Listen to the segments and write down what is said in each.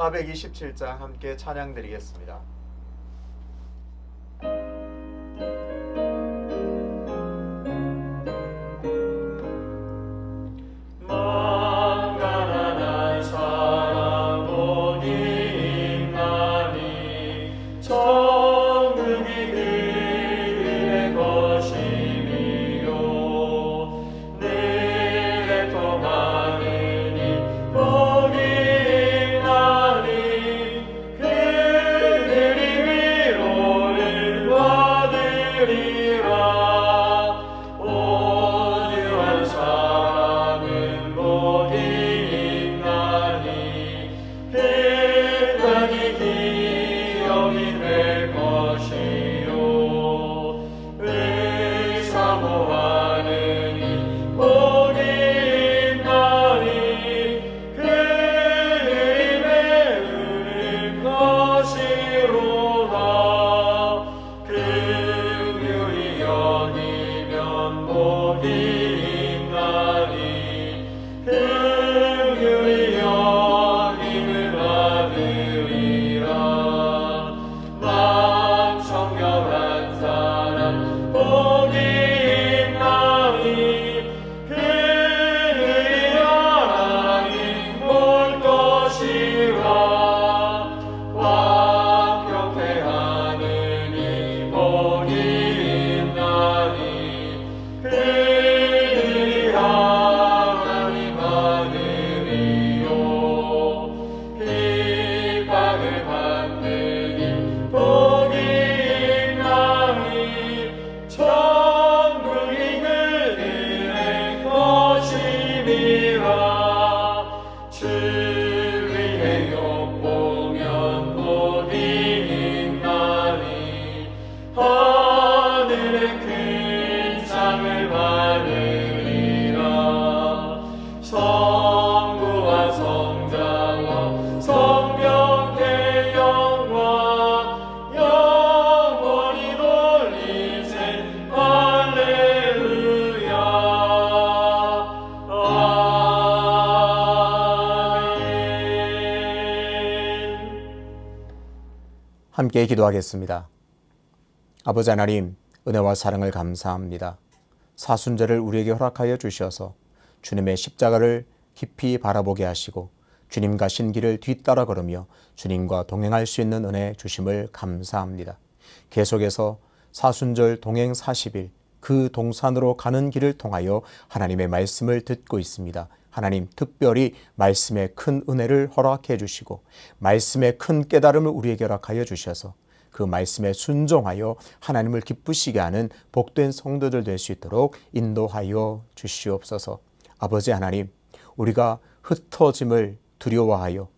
427장 함께 찬양 드리겠습니다. 함께 기도하겠습니다. 아버지 하나님, 은혜와 사랑을 감사합니다. 사순절을 우리에게 허락하여 주셔서 주님의 십자가를 깊이 바라보게 하시고 주님 가신 길을 뒤따라 걸으며 주님과 동행할 수 있는 은혜 주심을 감사합니다. 계속해서 사순절 동행 40일 그 동산으로 가는 길을 통하여 하나님의 말씀을 듣고 있습니다. 하나님, 특별히 말씀의 큰 은혜를 허락해 주시고 말씀의 큰 깨달음을 우리에게 허락하여 주셔서 그 말씀에 순종하여 하나님을 기쁘시게 하는 복된 성도들 될 수 있도록 인도하여 주시옵소서. 아버지 하나님, 우리가 흩어짐을 두려워하여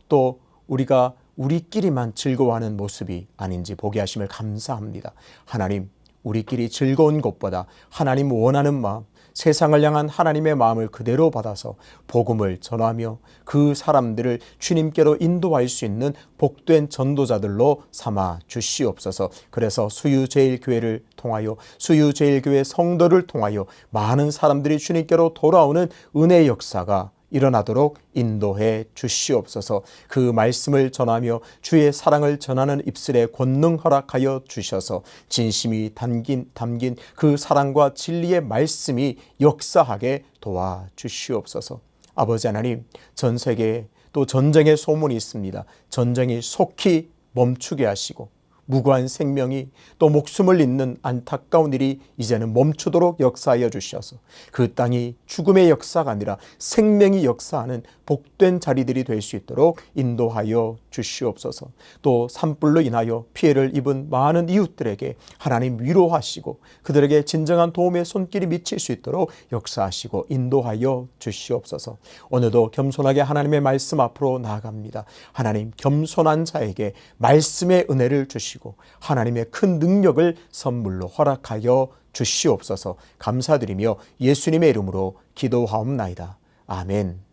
또 우리가 우리끼리만 즐거워하는 모습이 아닌지 보게 하심을 감사합니다. 하나님, 우리끼리 즐거운 것보다 하나님 원하는 마음, 세상을 향한 하나님의 마음을 그대로 받아서 복음을 전하며 그 사람들을 주님께로 인도할 수 있는 복된 전도자들로 삼아 주시옵소서. 그래서 수유제일교회를 통하여 수유제일교회 성도를 통하여 많은 사람들이 주님께로 돌아오는 은혜의 역사가 일어나도록 인도해 주시옵소서. 그 말씀을 전하며 주의 사랑을 전하는 입술에 권능 허락하여 주셔서 진심이 담긴 그 사랑과 진리의 말씀이 역사하게 도와주시옵소서. 아버지 하나님, 전 세계에 또 전쟁의 소문이 있습니다. 전쟁이 속히 멈추게 하시고 무고한 생명이 또 목숨을 잇는 안타까운 일이 이제는 멈추도록 역사하여 주셔서 그 땅이 죽음의 역사가 아니라 생명이 역사하는 복된 자리들이 될 수 있도록 인도하여 주시옵소서. 또 산불로 인하여 피해를 입은 많은 이웃들에게 하나님 위로하시고 그들에게 진정한 도움의 손길이 미칠 수 있도록 역사하시고 인도하여 주시옵소서. 오늘도 겸손하게 하나님의 말씀 앞으로 나아갑니다. 하나님, 겸손한 자에게 말씀의 은혜를 주시고 하나님의 큰 능력을 선물로 허락하여 주시옵소서. 감사드리며 예수님의 이름으로 기도하옵나이다. 아멘.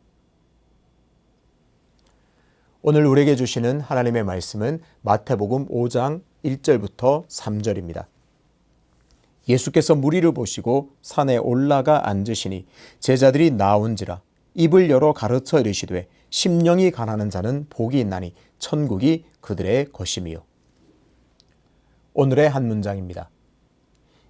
오늘 우리에게 주시는 하나님의 말씀은 마태복음 5장 1절부터 3절입니다. 예수께서 무리를 보시고 산에 올라가 앉으시니 제자들이 나온지라 입을 열어 가르쳐 이르시되 심령이 가난한 자는 복이 있나니 천국이 그들의 것임이요. 오늘의 한 문장입니다.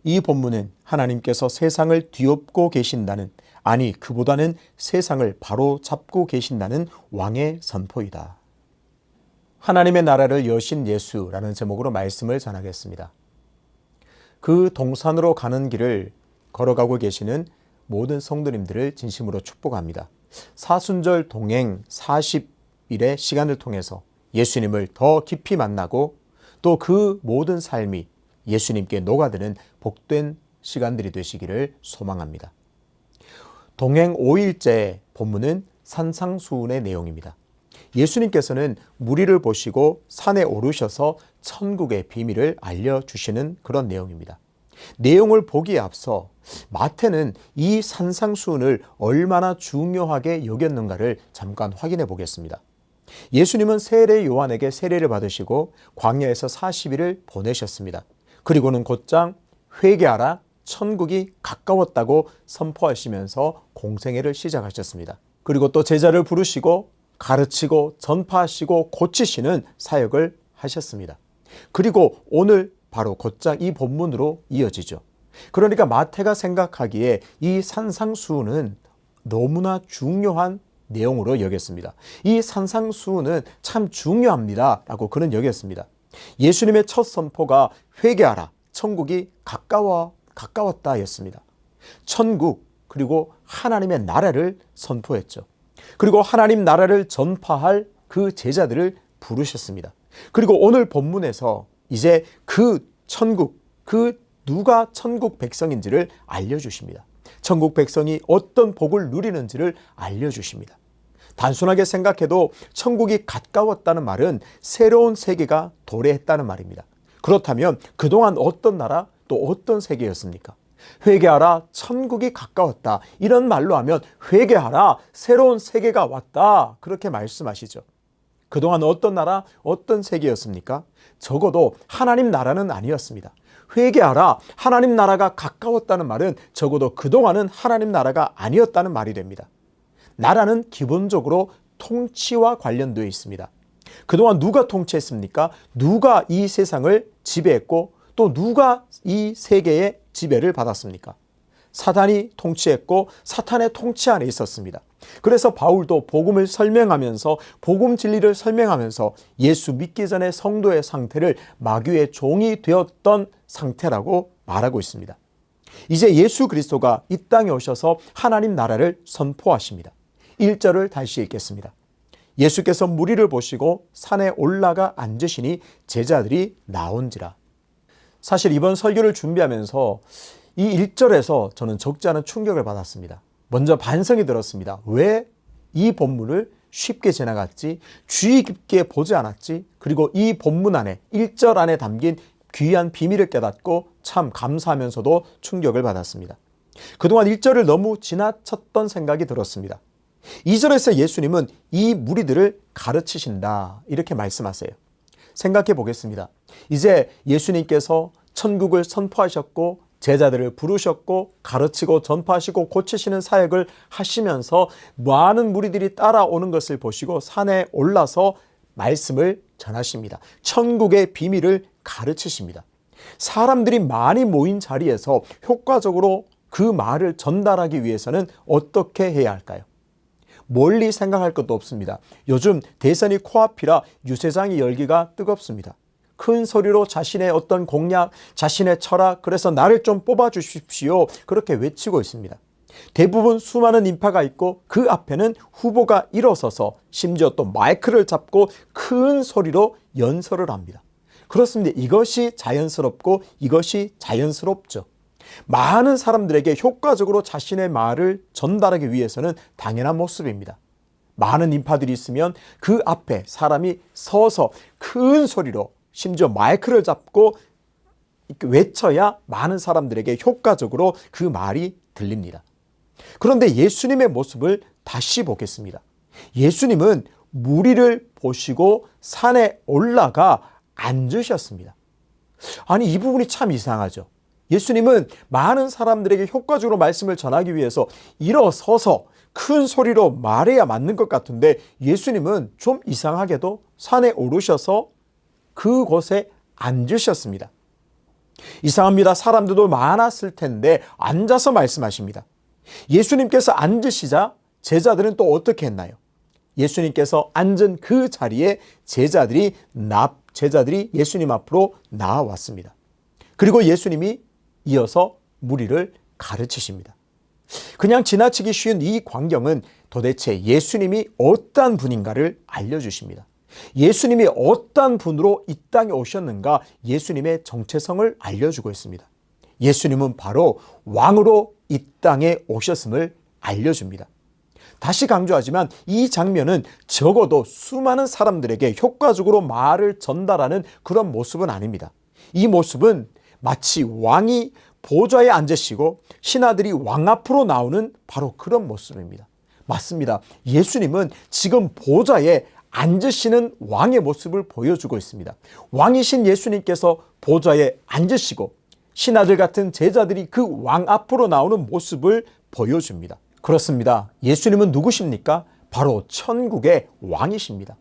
이 본문은 하나님께서 세상을 뒤엎고 계신다는, 아니 그보다는 세상을 바로 잡고 계신다는 왕의 선포이다. 하나님의 나라를 여신 예수라는 제목으로 말씀을 전하겠습니다. 그 동산으로 가는 길을 걸어가고 계시는 모든 성도님들을 진심으로 축복합니다. 사순절 동행 40일의 시간을 통해서 예수님을 더 깊이 만나고 또 그 모든 삶이 예수님께 녹아드는 복된 시간들이 되시기를 소망합니다. 동행 5일째 본문은 산상수훈의 내용입니다. 예수님께서는 무리를 보시고 산에 오르셔서 천국의 비밀을 알려주시는 그런 내용입니다. 내용을 보기에 앞서 마태는 이 산상수훈을 얼마나 중요하게 여겼는가를 잠깐 확인해 보겠습니다. 예수님은 세례 요한에게 세례를 받으시고 광야에서 40일을 보내셨습니다. 그리고는 곧장 회개하라, 천국이 가까웠다고 선포하시면서 공생애를 시작하셨습니다. 그리고 또 제자를 부르시고 가르치고 전파하시고 고치시는 사역을 하셨습니다. 그리고 오늘 바로 곧장 이 본문으로 이어지죠. 그러니까 마태가 생각하기에 이 산상수훈은 너무나 중요한 내용으로 여겼습니다. 이 산상수훈은 참 중요합니다 라고 그는 여겼습니다. 예수님의 첫 선포가 회개하라, 천국이 가까웠다 였습니다. 천국 그리고 하나님의 나라를 선포했죠. 그리고 하나님 나라를 전파할 그 제자들을 부르셨습니다. 그리고 오늘 본문에서 이제 그 천국, 그 누가 천국 백성인지를 알려주십니다. 천국 백성이 어떤 복을 누리는지를 알려주십니다. 단순하게 생각해도 천국이 가까웠다는 말은 새로운 세계가 도래했다는 말입니다. 그렇다면 그동안 어떤 나라 또 어떤 세계였습니까? 회개하라, 천국이 가까웠다. 이런 말로 하면 회개하라, 새로운 세계가 왔다. 그렇게 말씀하시죠. 그동안 어떤 나라, 어떤 세계였습니까? 적어도 하나님 나라는 아니었습니다. 회개하라, 하나님 나라가 가까웠다는 말은 적어도 그동안은 하나님 나라가 아니었다는 말이 됩니다. 나라는 기본적으로 통치와 관련되어 있습니다. 그동안 누가 통치했습니까? 누가 이 세상을 지배했고 또 누가 이 세계의 지배를 받았습니까? 사단이 통치했고 사탄의 통치 안에 있었습니다. 그래서 바울도 복음을 설명하면서 복음 진리를 설명하면서 예수 믿기 전의 성도의 상태를 마귀의 종이 되었던 상태라고 말하고 있습니다. 이제 예수 그리스도가 이 땅에 오셔서 하나님 나라를 선포하십니다. 1절을 다시 읽겠습니다. 예수께서 무리를 보시고 산에 올라가 앉으시니 제자들이 나온지라. 사실 이번 설교를 준비하면서 이 1절에서 저는 적지 않은 충격을 받았습니다. 먼저 반성이 들었습니다. 왜 이 본문을 쉽게 지나갔지? 주의 깊게 보지 않았지? 그리고 이 본문 안에 1절 안에 담긴 귀한 비밀을 깨닫고 참 감사하면서도 충격을 받았습니다. 그동안 1절을 너무 지나쳤던 생각이 들었습니다. 2절에서 예수님은 이 무리들을 가르치신다 이렇게 말씀하세요. 생각해 보겠습니다. 이제 예수님께서 천국을 선포하셨고 제자들을 부르셨고 가르치고 전파하시고 고치시는 사역을 하시면서 많은 무리들이 따라오는 것을 보시고 산에 올라서 말씀을 전하십니다. 천국의 비밀을 가르치십니다. 사람들이 많이 모인 자리에서 효과적으로 그 말을 전달하기 위해서는 어떻게 해야 할까요? 멀리 생각할 것도 없습니다. 요즘 대선이 코앞이라 유세장의 열기가 뜨겁습니다. 큰 소리로 자신의 어떤 공약, 자신의 철학, 그래서 나를 좀 뽑아주십시오. 그렇게 외치고 있습니다. 대부분 수많은 인파가 있고 그 앞에는 후보가 일어서서 심지어 또 마이크를 잡고 큰 소리로 연설을 합니다. 그렇습니다. 이것이 자연스럽고 이것이 자연스럽죠. 많은 사람들에게 효과적으로 자신의 말을 전달하기 위해서는 당연한 모습입니다. 많은 인파들이 있으면 그 앞에 사람이 서서 큰 소리로 심지어 마이크를 잡고 외쳐야 많은 사람들에게 효과적으로 그 말이 들립니다. 그런데 예수님의 모습을 다시 보겠습니다. 예수님은 무리를 보시고 산에 올라가 앉으셨습니다. 아니, 이 부분이 참 이상하죠. 예수님은 많은 사람들에게 효과적으로 말씀을 전하기 위해서 일어서서 큰 소리로 말해야 맞는 것 같은데 예수님은 좀 이상하게도 산에 오르셔서 그곳에 앉으셨습니다. 이상합니다. 사람들도 많았을 텐데 앉아서 말씀하십니다. 예수님께서 앉으시자 제자들은 또 어떻게 했나요? 예수님께서 앉은 그 자리에 제자들이 예수님 앞으로 나아왔습니다. 그리고 예수님이 이어서 무리를 가르치십니다. 그냥 지나치기 쉬운 이 광경은 도대체 예수님이 어떠한 분인가를 알려주십니다. 예수님이 어떠한 분으로 이 땅에 오셨는가 예수님의 정체성을 알려주고 있습니다. 예수님은 바로 왕으로 이 땅에 오셨음을 알려줍니다. 다시 강조하지만 이 장면은 적어도 수많은 사람들에게 효과적으로 말을 전달하는 그런 모습은 아닙니다. 이 모습은 마치 왕이 보좌에 앉으시고 신하들이 왕 앞으로 나오는 바로 그런 모습입니다. 맞습니다. 예수님은 지금 보좌에 앉으시는 왕의 모습을 보여주고 있습니다. 왕이신 예수님께서 보좌에 앉으시고 신하들 같은 제자들이 그 왕 앞으로 나오는 모습을 보여줍니다. 그렇습니다. 예수님은 누구십니까? 바로 천국의 왕이십니다.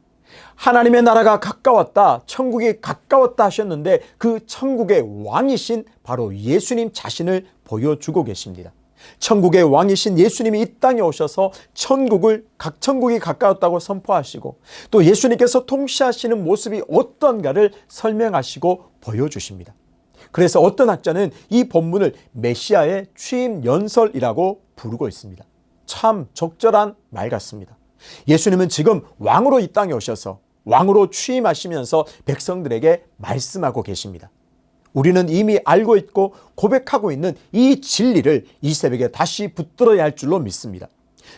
하나님의 나라가 가까웠다, 천국이 가까웠다 하셨는데 그 천국의 왕이신 바로 예수님 자신을 보여주고 계십니다. 천국의 왕이신 예수님이 이 땅에 오셔서 천국이 가까웠다고 선포하시고 또 예수님께서 통치하시는 모습이 어떤가를 설명하시고 보여주십니다. 그래서 어떤 학자는 이 본문을 메시아의 취임 연설이라고 부르고 있습니다. 참 적절한 말 같습니다. 예수님은 지금 왕으로 이 땅에 오셔서 왕으로 취임하시면서 백성들에게 말씀하고 계십니다. 우리는 이미 알고 있고 고백하고 있는 이 진리를 이 새벽에 다시 붙들어야 할 줄로 믿습니다.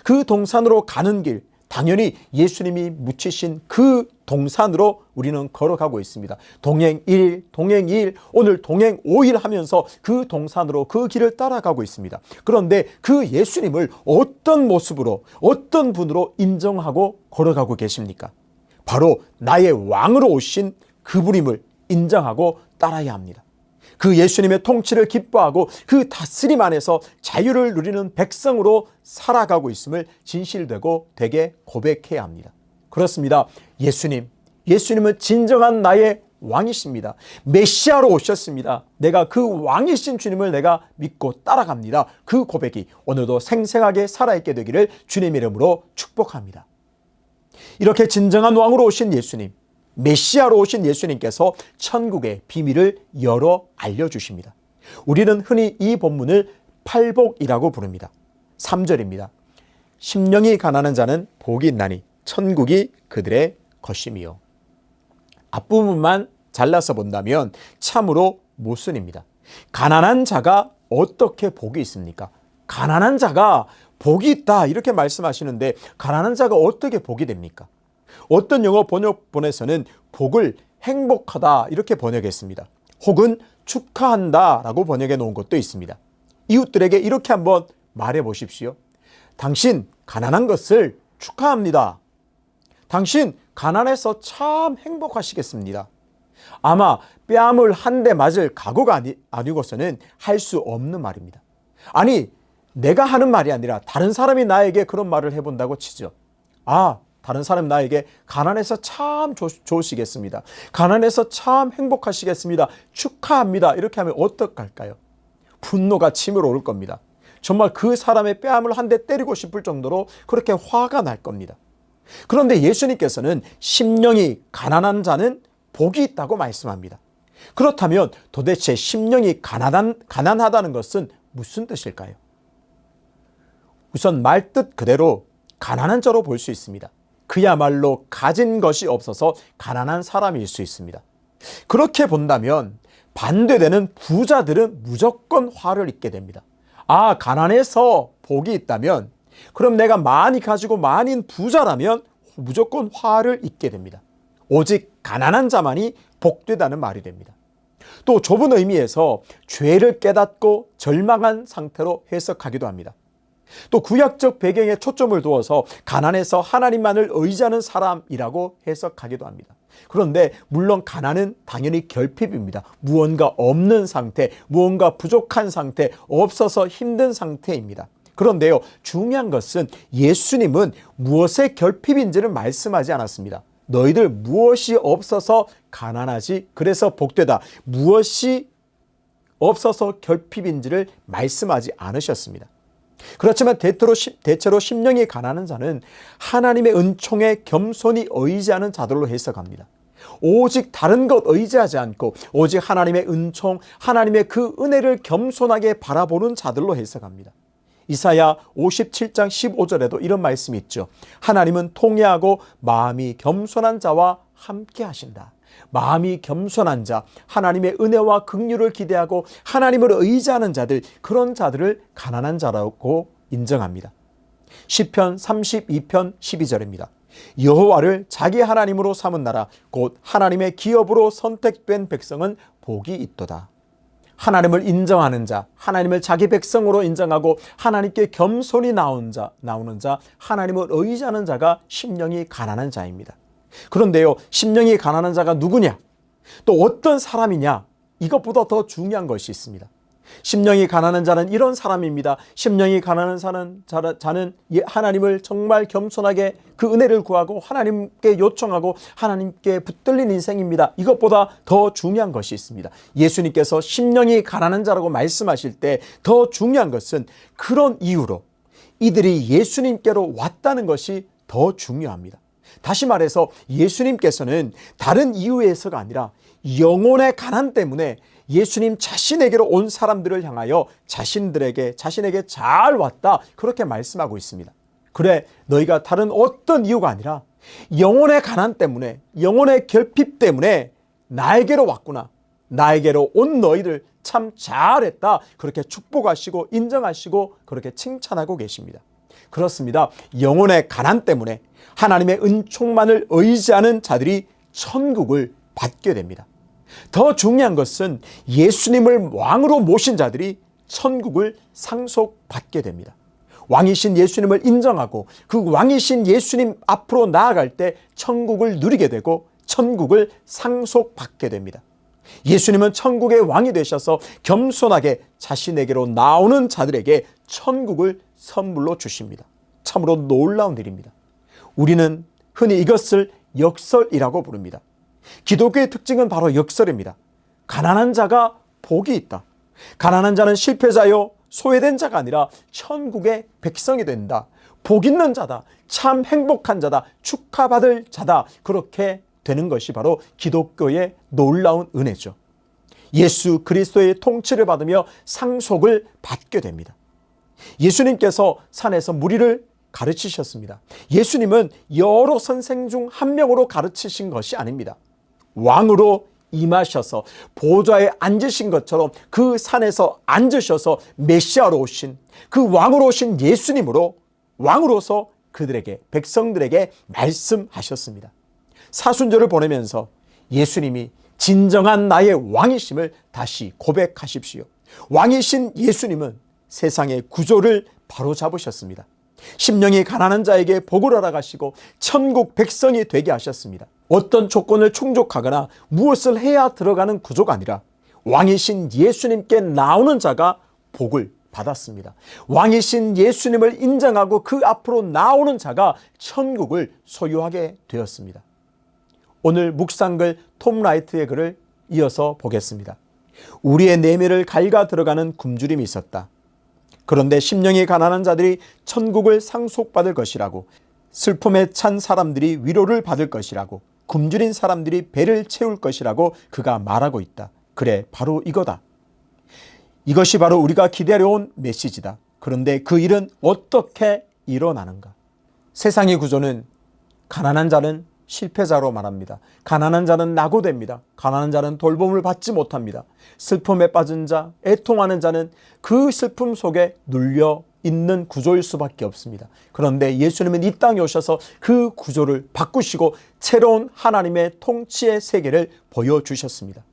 그 동산으로 가는 길, 당연히 예수님이 묻히신 그 동산으로 우리는 걸어가고 있습니다. 동행 1일, 동행 2일, 오늘 동행 5일 하면서 그 동산으로 그 길을 따라가고 있습니다. 그런데 그 예수님을 어떤 모습으로, 어떤 분으로 인정하고 걸어가고 계십니까? 바로 나의 왕으로 오신 그분임을 인정하고 따라야 합니다. 그 예수님의 통치를 기뻐하고 그 다스림 안에서 자유를 누리는 백성으로 살아가고 있음을 진실되고 되게 고백해야 합니다. 그렇습니다. 예수님은 진정한 나의 왕이십니다. 메시아로 오셨습니다. 내가 그 왕이신 주님을 내가 믿고 따라갑니다. 그 고백이 오늘도 생생하게 살아있게 되기를 주님의 이름으로 축복합니다. 이렇게 진정한 왕으로 오신 예수님, 메시아로 오신 예수님께서 천국의 비밀을 열어 알려주십니다. 우리는 흔히 이 본문을 팔복이라고 부릅니다. 3절입니다. 심령이 가난한 자는 복이 있나니 천국이 그들의 것임이요. 앞부분만 잘라서 본다면 참으로 모순입니다. 가난한 자가 어떻게 복이 있습니까? 가난한 자가 복이 있다 이렇게 말씀하시는데 가난한 자가 어떻게 복이 됩니까? 어떤 영어 번역본에서는 복을 행복하다 이렇게 번역했습니다. 혹은 축하한다 라고 번역해 놓은 것도 있습니다. 이웃들에게 이렇게 한번 말해 보십시오. 당신 가난한 것을 축하합니다. 당신 가난해서 참 행복하시겠습니다. 아마 뺨을 한 대 맞을 각오가 아니고서는 할 수 없는 말입니다. 아니 내가 하는 말이 아니라 다른 사람이 나에게 그런 말을 해본다고 치죠. 다른 사람 나에게 가난해서 참 좋으시겠습니다. 가난해서 참 행복하시겠습니다. 축하합니다. 이렇게 하면 어떡할까요? 분노가 치밀어 오를 겁니다. 정말 그 사람의 뺨을 한 대 때리고 싶을 정도로 그렇게 화가 날 겁니다. 그런데 예수님께서는 심령이 가난한 자는 복이 있다고 말씀합니다. 그렇다면 도대체 심령이 가난하다는 것은 무슨 뜻일까요? 우선 말뜻 그대로 가난한 자로 볼 수 있습니다. 그야말로 가진 것이 없어서 가난한 사람일 수 있습니다. 그렇게 본다면 반대되는 부자들은 무조건 화를 입게 됩니다. 가난해서 복이 있다면 그럼 내가 많이 가지고 많은 부자라면 무조건 화를 입게 됩니다. 오직 가난한 자만이 복되다는 말이 됩니다. 또 좁은 의미에서 죄를 깨닫고 절망한 상태로 해석하기도 합니다. 또 구약적 배경에 초점을 두어서 가난해서 하나님만을 의지하는 사람이라고 해석하기도 합니다. 그런데 물론 가난은 당연히 결핍입니다. 무언가 없는 상태, 무언가 부족한 상태, 없어서 힘든 상태입니다. 그런데요, 중요한 것은 예수님은 무엇의 결핍인지를 말씀하지 않았습니다. 너희들 무엇이 없어서 가난하지? 그래서 복되다. 무엇이 없어서 결핍인지를 말씀하지 않으셨습니다. 그렇지만 대체로 심령이 가난한 자는 하나님의 은총에 겸손히 의지하는 자들로 해석합니다. 오직 다른 것 의지하지 않고 오직 하나님의 은총, 하나님의 그 은혜를 겸손하게 바라보는 자들로 해석합니다. 이사야 57장 15절에도 이런 말씀이 있죠. 하나님은 통회하고 마음이 겸손한 자와 함께 하신다. 마음이 겸손한 자, 하나님의 은혜와 긍휼을 기대하고 하나님을 의지하는 자들, 그런 자들을 가난한 자라고 인정합니다. 시편 32편 12절입니다. 여호와를 자기 하나님으로 삼은 나라 곧 하나님의 기업으로 선택된 백성은 복이 있도다. 하나님을 인정하는 자, 하나님을 자기 백성으로 인정하고 하나님께 겸손히 나오는 자, 하나님을 의지하는 자가 심령이 가난한 자입니다. 그런데요, 심령이 가난한 자가 누구냐? 또 어떤 사람이냐? 이것보다 더 중요한 것이 있습니다. 심령이 가난한 자는 이런 사람입니다. 심령이 가난한 자는 하나님을 정말 겸손하게 그 은혜를 구하고 하나님께 요청하고 하나님께 붙들린 인생입니다. 이것보다 더 중요한 것이 있습니다. 예수님께서 심령이 가난한 자라고 말씀하실 때 더 중요한 것은 그런 이유로 이들이 예수님께로 왔다는 것이 더 중요합니다. 다시 말해서 예수님께서는 다른 이유에서가 아니라 영혼의 가난 때문에 예수님 자신에게로 온 사람들을 향하여 자신에게 잘 왔다, 그렇게 말씀하고 있습니다. 그래, 너희가 다른 어떤 이유가 아니라 영혼의 가난 때문에, 영혼의 결핍 때문에 나에게로 왔구나, 나에게로 온 너희들 참 잘했다, 그렇게 축복하시고 인정하시고 그렇게 칭찬하고 계십니다. 그렇습니다. 영혼의 가난 때문에 하나님의 은총만을 의지하는 자들이 천국을 받게 됩니다. 더 중요한 것은 예수님을 왕으로 모신 자들이 천국을 상속받게 됩니다. 왕이신 예수님을 인정하고 그 왕이신 예수님 앞으로 나아갈 때 천국을 누리게 되고 천국을 상속받게 됩니다. 예수님은 천국의 왕이 되셔서 겸손하게 자신에게로 나오는 자들에게 천국을 선물로 주십니다. 참으로 놀라운 일입니다. 우리는 흔히 이것을 역설이라고 부릅니다. 기독교의 특징은 바로 역설입니다. 가난한 자가 복이 있다. 가난한 자는 실패자요 소외된 자가 아니라 천국의 백성이 된다. 복 있는 자다. 참 행복한 자다. 축하받을 자다. 그렇게 되는 것이 바로 기독교의 놀라운 은혜죠. 예수 그리스도의 통치를 받으며 상속을 받게 됩니다. 예수님께서 산에서 무리를 가르치셨습니다. 예수님은 여러 선생 중 한 명으로 가르치신 것이 아닙니다. 왕으로 임하셔서 보좌에 앉으신 것처럼 그 산에서 앉으셔서 메시아로 오신, 그 왕으로 오신 예수님으로 왕으로서 그들에게, 백성들에게 말씀하셨습니다. 사순절을 보내면서 예수님이 진정한 나의 왕이심을 다시 고백하십시오. 왕이신 예수님은 세상의 구조를 바로잡으셨습니다. 심령이 가난한 자에게 복을 허락하시고 천국 백성이 되게 하셨습니다. 어떤 조건을 충족하거나 무엇을 해야 들어가는 구조가 아니라 왕이신 예수님께 나오는 자가 복을 받았습니다. 왕이신 예수님을 인정하고 그 앞으로 나오는 자가 천국을 소유하게 되었습니다. 오늘 묵상글 톰 라이트의 글을 이어서 보겠습니다. 우리의 내면을 갉아 들어가는 굶주림이 있었다. 그런데 심령이 가난한 자들이 천국을 상속받을 것이라고, 슬픔에 찬 사람들이 위로를 받을 것이라고, 굶주린 사람들이 배를 채울 것이라고 그가 말하고 있다. 그래, 바로 이거다. 이것이 바로 우리가 기다려온 메시지다. 그런데 그 일은 어떻게 일어나는가? 세상의 구조는 가난한 자는 실패자로 말합니다. 가난한 자는 낙오됩니다. 가난한 자는 돌봄을 받지 못합니다. 슬픔에 빠진 자, 애통하는 자는 그 슬픔 속에 눌려 있는 구조일 수밖에 없습니다. 그런데 예수님은 이 땅에 오셔서 그 구조를 바꾸시고 새로운 하나님의 통치의 세계를 보여주셨습니다.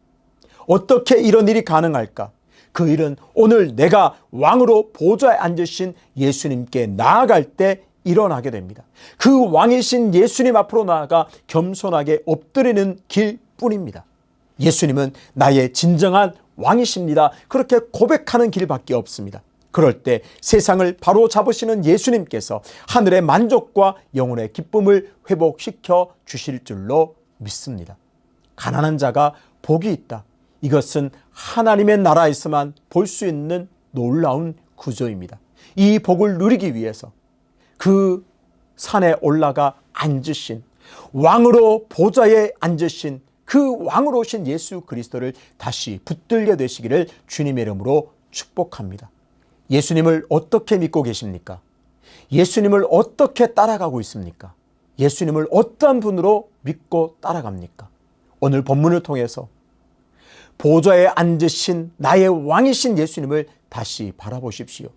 어떻게 이런 일이 가능할까? 그 일은 오늘 내가 왕으로 보좌에 앉으신 예수님께 나아갈 때 일어나게 됩니다. 그 왕이신 예수님 앞으로 나아가 겸손하게 엎드리는 길뿐입니다. 예수님은 나의 진정한 왕이십니다. 그렇게 고백하는 길밖에 없습니다. 그럴 때 세상을 바로 잡으시는 예수님께서 하늘의 만족과 영혼의 기쁨을 회복시켜 주실 줄로 믿습니다. 가난한 자가 복이 있다. 이것은 하나님의 나라에서만 볼 수 있는 놀라운 구조입니다. 이 복을 누리기 위해서 그 산에 올라가 앉으신 왕으로 보좌에 앉으신 그 왕으로 오신 예수 그리스도를 다시 붙들게 되시기를 주님의 이름으로 축복합니다. 예수님을 어떻게 믿고 계십니까? 예수님을 어떻게 따라가고 있습니까? 예수님을 어떠한 분으로 믿고 따라갑니까? 오늘 본문을 통해서 보좌에 앉으신 나의 왕이신 예수님을 다시 바라보십시오.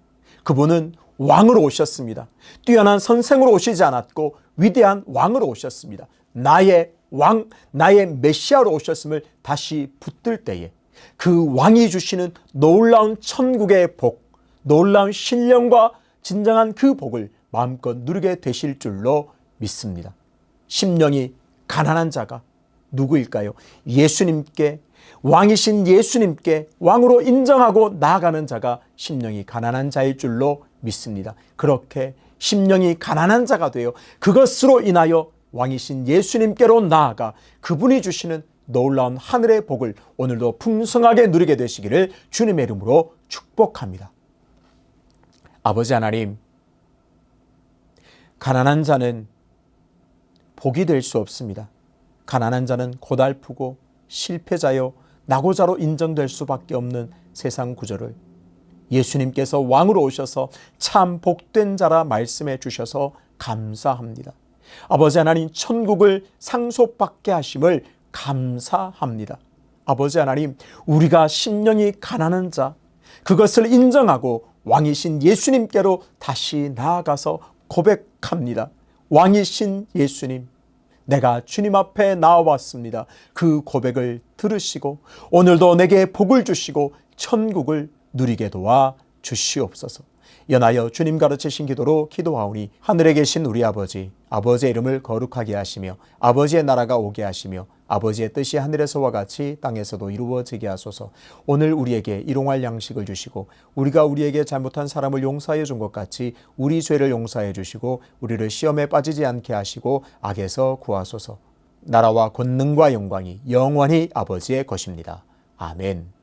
그분은 왕으로 오셨습니다. 뛰어난 선생으로 오시지 않았고 위대한 왕으로 오셨습니다. 나의 왕, 나의 메시아로 오셨음을 다시 붙들 때에 그 왕이 주시는 놀라운 천국의 복, 놀라운 신령과 진정한 그 복을 마음껏 누리게 되실 줄로 믿습니다. 심령이 가난한 자가 누구일까요? 예수님께, 왕이신 예수님께 왕으로 인정하고 나아가는 자가 심령이 가난한 자일 줄로 믿습니다. 그렇게 심령이 가난한 자가 되어 그것으로 인하여 왕이신 예수님께로 나아가 그분이 주시는 놀라운 하늘의 복을 오늘도 풍성하게 누리게 되시기를 주님의 이름으로 축복합니다. 아버지 하나님, 가난한 자는 복이 될 수 없습니다. 가난한 자는 고달프고 실패자요 낙오자로 인정될 수밖에 없는 세상 구조를 예수님께서 왕으로 오셔서 참 복된 자라 말씀해 주셔서 감사합니다. 아버지 하나님, 천국을 상속받게 하심을 감사합니다. 아버지 하나님, 우리가 심령이 가난한 자, 그것을 인정하고 왕이신 예수님께로 다시 나아가서 고백합니다. 왕이신 예수님, 내가 주님 앞에 나와왔습니다. 그 고백을 들으시고 오늘도 내게 복을 주시고 천국을 누리게 도와 주시옵소서. 연하여 주님 가르치신 기도로 기도하오니 하늘에 계신 우리 아버지, 아버지의 이름을 거룩하게 하시며 아버지의 나라가 오게 하시며 아버지의 뜻이 하늘에서와 같이 땅에서도 이루어지게 하소서. 오늘 우리에게 일용할 양식을 주시고 우리가 우리에게 잘못한 사람을 용서하여 준 것 같이 우리 죄를 용서해 주시고 우리를 시험에 빠지지 않게 하시고 악에서 구하소서. 나라와 권능과 영광이 영원히 아버지의 것입니다. 아멘.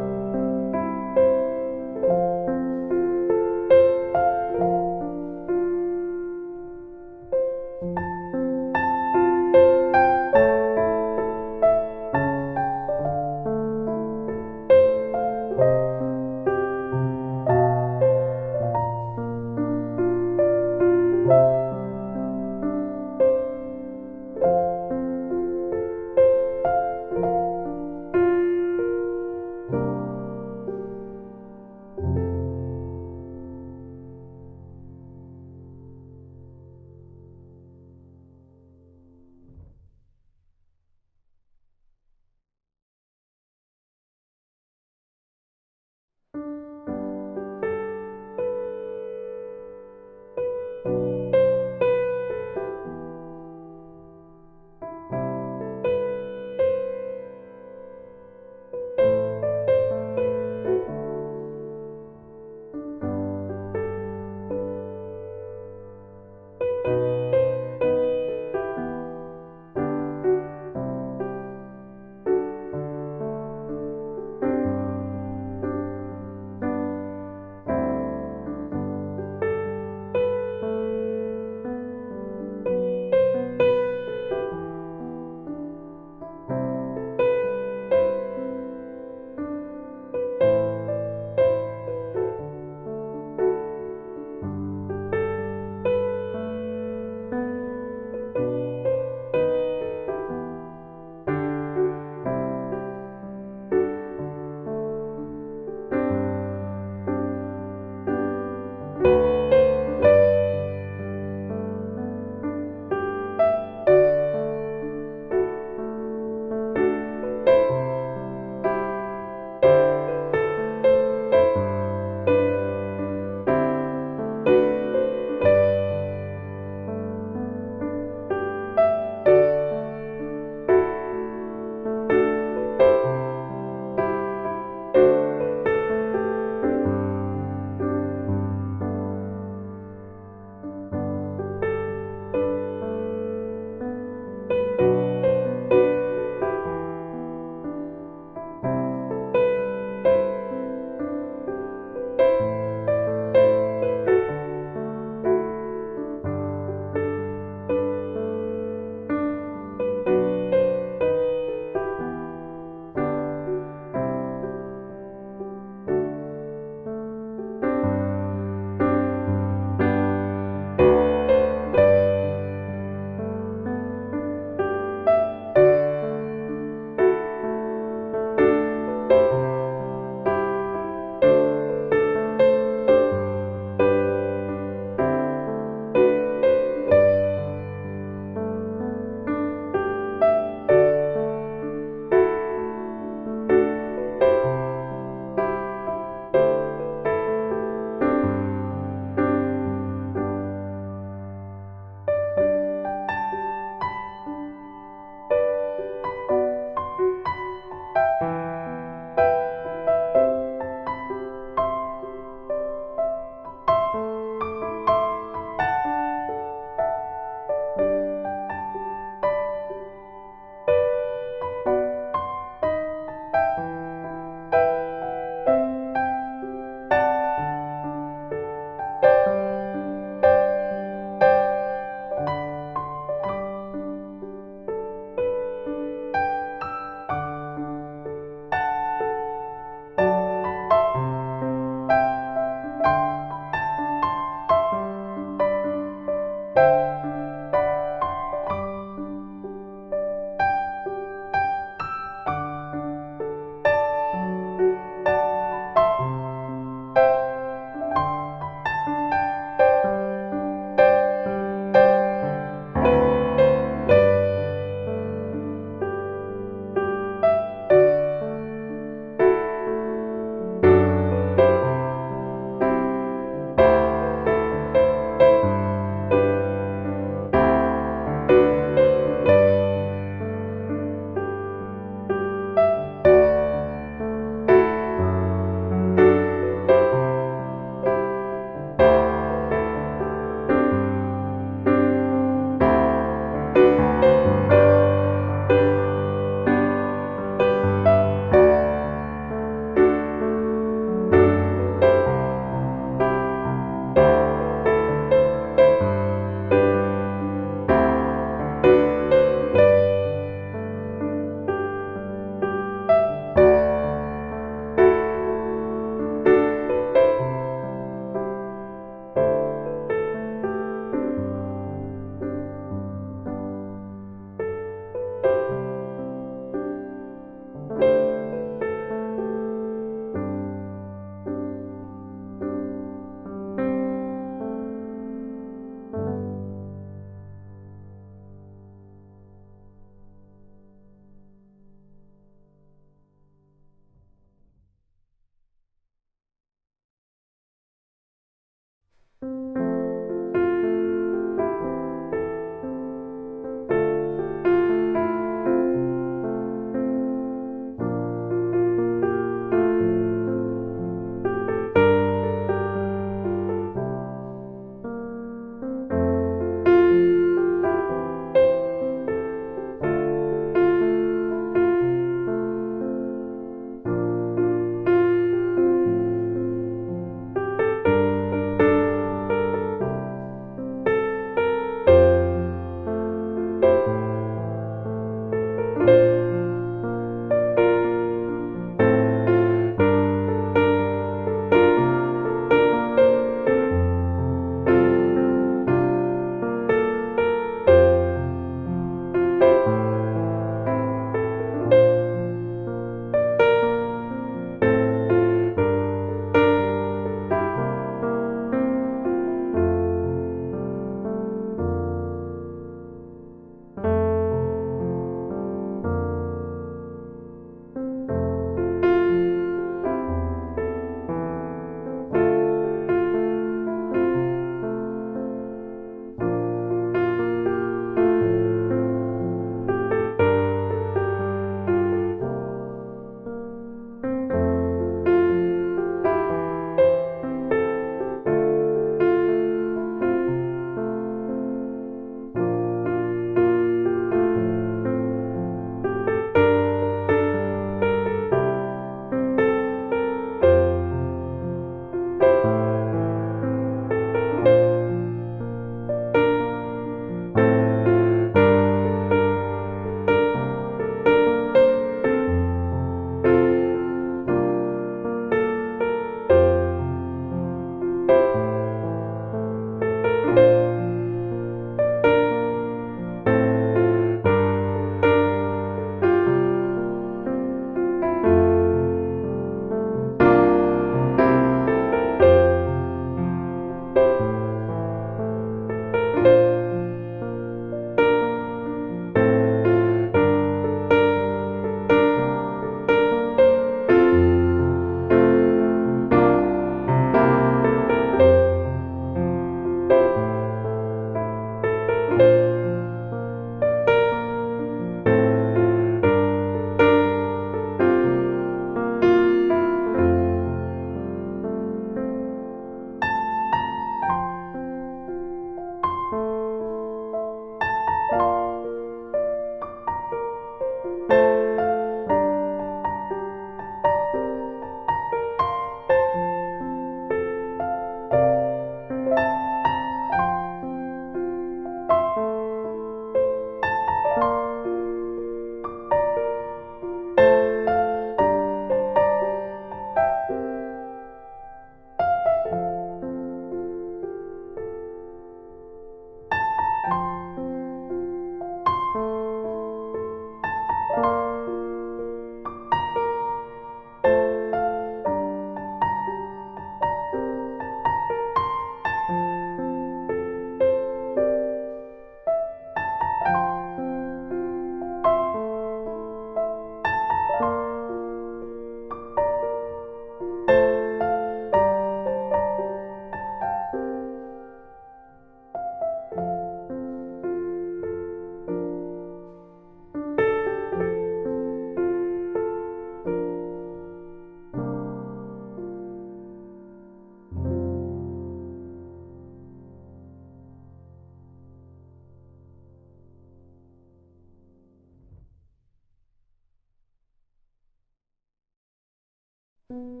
주